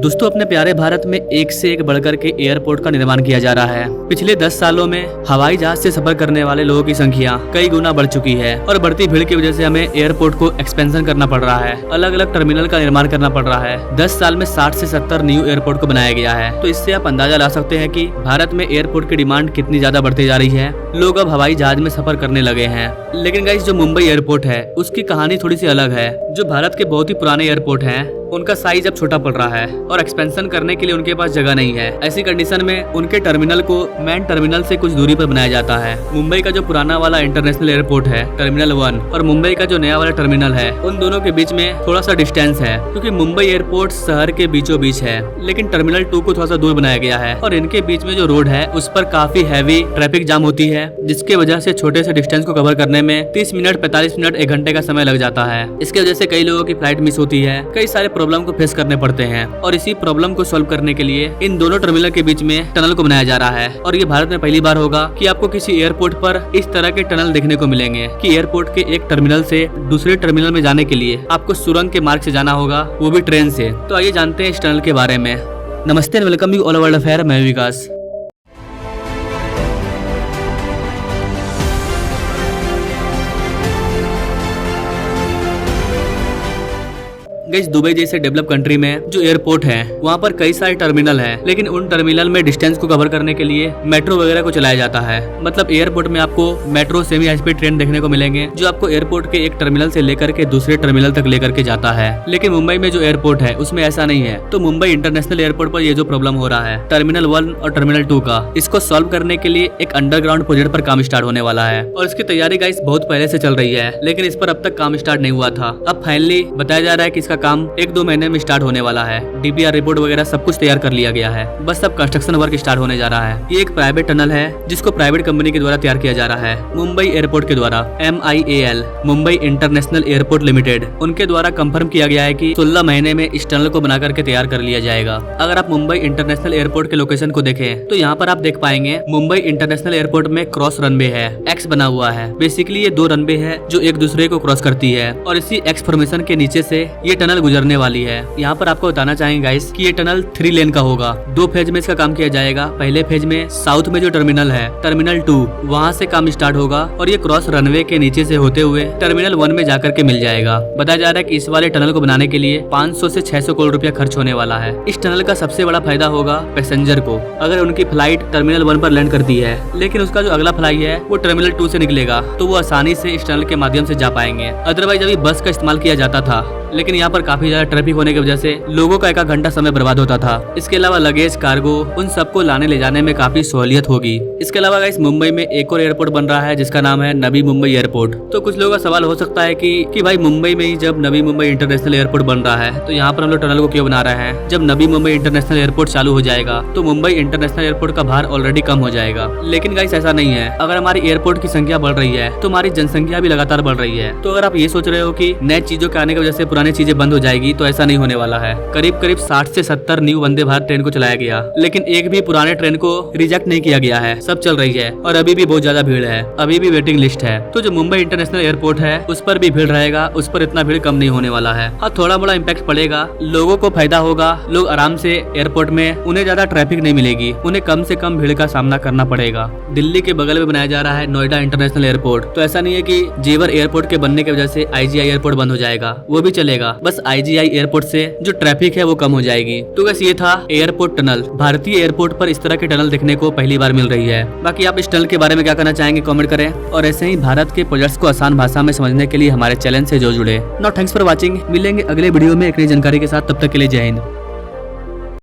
दोस्तों अपने प्यारे भारत में एक से एक बढ़कर के एयरपोर्ट का निर्माण किया जा रहा है। पिछले 10 सालों में हवाई जहाज से सफर करने वाले लोगों की संख्या कई गुना बढ़ चुकी है और बढ़ती भीड़ की वजह से हमें एयरपोर्ट को एक्सपेंशन करना पड़ रहा है। अलग अलग टर्मिनल का निर्माण करना पड़ रहा है। 10 साल में 60 से 70 न्यू एयरपोर्ट को बनाया गया है। तो इससे आप अंदाजा ला सकते हैं कि भारत में एयरपोर्ट की डिमांड कितनी ज्यादा बढ़ती जा रही है। लोग अब हवाई जहाज में सफर करने लगे हैं। लेकिन गाइस जो मुंबई एयरपोर्ट है उसकी कहानी थोड़ी सी अलग है। जो भारत के बहुत ही पुराने एयरपोर्ट हैं उनका साइज अब छोटा पड़ रहा है और एक्सपेंशन करने के लिए उनके पास जगह नहीं है। ऐसी कंडीशन में उनके टर्मिनल को मेन टर्मिनल से कुछ दूरी पर बनाया जाता है। मुंबई का जो पुराना वाला इंटरनेशनल एयरपोर्ट है टर्मिनल 1 और मुंबई का जो नया वाला टर्मिनल है उन दोनों के बीच में थोड़ा सा डिस्टेंस है, क्योंकि मुंबई एयरपोर्ट शहर के बीचों बीच है, लेकिन टर्मिनल 2 को थोड़ा सा दूर बनाया गया है और इनके बीच में जो रोड है उस पर काफी हैवी ट्रैफिक जाम होती है, जिसकी वजह से छोटे से डिस्टेंस को कवर करने में 30 मिनट 45 मिनट 1 घंटे का समय लग जाता है। इसकी वजह से कई लोगों की फ्लाइट मिस होती है, कई सारे प्रॉब्लम को फेस करने पड़ते हैं और इसी प्रॉब्लम को सॉल्व करने के लिए इन दोनों टर्मिनल के बीच में टनल को बनाया जा रहा है। और ये भारत में पहली बार होगा कि आपको किसी एयरपोर्ट पर इस तरह के टनल देखने को मिलेंगे कि एयरपोर्ट के एक टर्मिनल से दूसरे टर्मिनल में जाने के लिए आपको सुरंग के मार्ग से जाना होगा, वो भी ट्रेन से। तो आइए जानते हैं इस टनल के बारे में। नमस्ते and welcome you all world affair, मैं विकास। गाइस दुबई जैसे डेवलप कंट्री में जो एयरपोर्ट है वहाँ पर कई सारे टर्मिनल हैं, लेकिन उन टर्मिनल में डिस्टेंस को कवर करने के लिए मेट्रो वगैरह को चलाया जाता है। मतलब एयरपोर्ट में आपको metro semi high speed train देखने को मिलेंगे जो आपको एयरपोर्ट के एक टर्मिनल से लेकर के दूसरे टर्मिनल तक लेकर के जाता है। लेकिन मुंबई में जो एयरपोर्ट है उसमें ऐसा नहीं है। तो मुंबई इंटरनेशनल एयरपोर्ट पर ये जो प्रॉब्लम हो रहा है टर्मिनल 1 और टर्मिनल 2 का, इसको सॉल्व करने के लिए एक अंडरग्राउंड प्रोजेक्ट पर काम स्टार्ट होने वाला है और इसकी तैयारी गाइस बहुत पहले से चल रही है, लेकिन इस पर अब तक काम स्टार्ट नहीं हुआ था। अब फाइनली बताया जा रहा है कि इसका काम 1-2 महीने में स्टार्ट होने वाला है। डीपीआर रिपोर्ट वगैरह सब कुछ तैयार कर लिया गया है, बस अब कंस्ट्रक्शन वर्क स्टार्ट होने जा रहा है। ये एक प्राइवेट टनल है जिसको प्राइवेट कंपनी के द्वारा तैयार किया जा रहा है। मुंबई एयरपोर्ट के द्वारा MIAL Mumbai international airport limited उनके द्वारा कंफर्म किया गया है कि 16 महीने में इस टनल को बना करके तैयार कर लिया जाएगा। अगर आप मुंबई इंटरनेशनल एयरपोर्ट के लोकेशन को देखें तो यहाँ पर आप देख पाएंगे मुंबई इंटरनेशनल एयरपोर्ट में क्रॉस रनवे है, X बना हुआ है। बेसिकली ये 2 रनवे है जो एक दूसरे को क्रॉस करती है और इसी X फॉर्मेशन के नीचे से ये टनल गुजरने वाली है। यहाँ पर आपको बताना चाहेंगे गाइस कि ये टनल 3 लेन का होगा। 2 फेज में इसका काम किया जाएगा। पहले फेज में साउथ में जो टर्मिनल है टर्मिनल 2 वहाँ से काम स्टार्ट होगा और ये क्रॉस रनवे के नीचे से होते हुए टर्मिनल 1 में जाकर के मिल जाएगा। बताया जा रहा है कि इस वाले टनल को बनाने के लिए 500 से 600 करोड़ रुपया खर्च होने वाला है। इस टनल का सबसे बड़ा फायदा होगा पैसेंजर को, अगर उनकी फ्लाइट टर्मिनल 1 पर लैंड करती है, लेकिन उसका जो अगला फ्लाइट है वो टर्मिनल 2 से निकलेगा तो वो आसानी से इस टनल के माध्यम से जा पाएंगे। अदरवाइज अभी बस का इस्तेमाल किया जाता था, लेकिन यहाँ पर काफी ज्यादा ट्रैफिक होने की वजह से लोगों का 1 घंटा समय बर्बाद होता था। इसके अलावा लगेज, कार्गो उन सबको लाने ले जाने में काफी सहूलियत होगी। इसके अलावा गाइस मुंबई में एक और एयरपोर्ट बन रहा है जिसका नाम है नवी मुंबई एयरपोर्ट। तो कुछ लोगों का सवाल हो सकता है कि भाई मुंबई में ही जब नवी मुंबई इंटरनेशनल एयरपोर्ट बन रहा है तो यहाँ पर हम लोग टनल को क्यों बना रहे हैं? जब नवी मुंबई इंटरनेशनल एयरपोर्ट चालू हो जाएगा तो मुंबई इंटरनेशनल एयरपोर्ट का भार ऑलरेडी कम हो जाएगा। लेकिन गाइस ऐसा नहीं है। अगर हमारी एयरपोर्ट की संख्या बढ़ रही है तो हमारी जनसंख्या भी लगातार बढ़ रही है। तो अगर आप ये सोच रहे हो कि नई चीजों के आने की वजह से पुरानी चीजें बंद हो जाएगी तो ऐसा नहीं होने वाला है। करीब 60 से 70 न्यू वंदे भारत ट्रेन को चलाया गया, लेकिन एक भी पुराने ट्रेन को रिजेक्ट नहीं किया गया है। सब चल रही है और अभी भी बहुत ज्यादा भीड़ है, अभी भी वेटिंग लिस्ट है। तो जो मुंबई इंटरनेशनल एयरपोर्ट है उस पर भी भीड़ रहेगा, उस पर इतना भीड़ कम नहीं होने वाला है। हाँ थोड़ा बड़ा इम्पैक्ट पड़ेगा, लोगों को फायदा होगा, लोग आराम से एयरपोर्ट में, उन्हें ज्यादा ट्रैफिक नहीं मिलेगी, उन्हें कम से कम भीड़ का सामना करना पड़ेगा। दिल्ली के बगल में बनाया जा रहा है नोएडा इंटरनेशनल एयरपोर्ट, तो ऐसा नहीं है कि जेवर एयरपोर्ट के बनने की वजह से IGI एयरपोर्ट बंद हो जाएगा, वो भी चलेगा। बस IGI एयरपोर्ट से जो ट्रैफिक है वो कम हो जाएगी। तो बस ये था एयरपोर्ट टनल। भारतीय एयरपोर्ट पर इस तरह की टनल देखने को पहली बार मिल रही है। बाकी आप इस टनल के बारे में क्या कहना चाहेंगे कमेंट करें और ऐसे ही भारत के प्रोजेक्ट्स को आसान भाषा में समझने के लिए हमारे चैनल से जो जुड़े। Now thanks for watching. मिलेंगे अगले वीडियो में एक नई जानकारी के साथ, तब तक के लिए जय हिंद।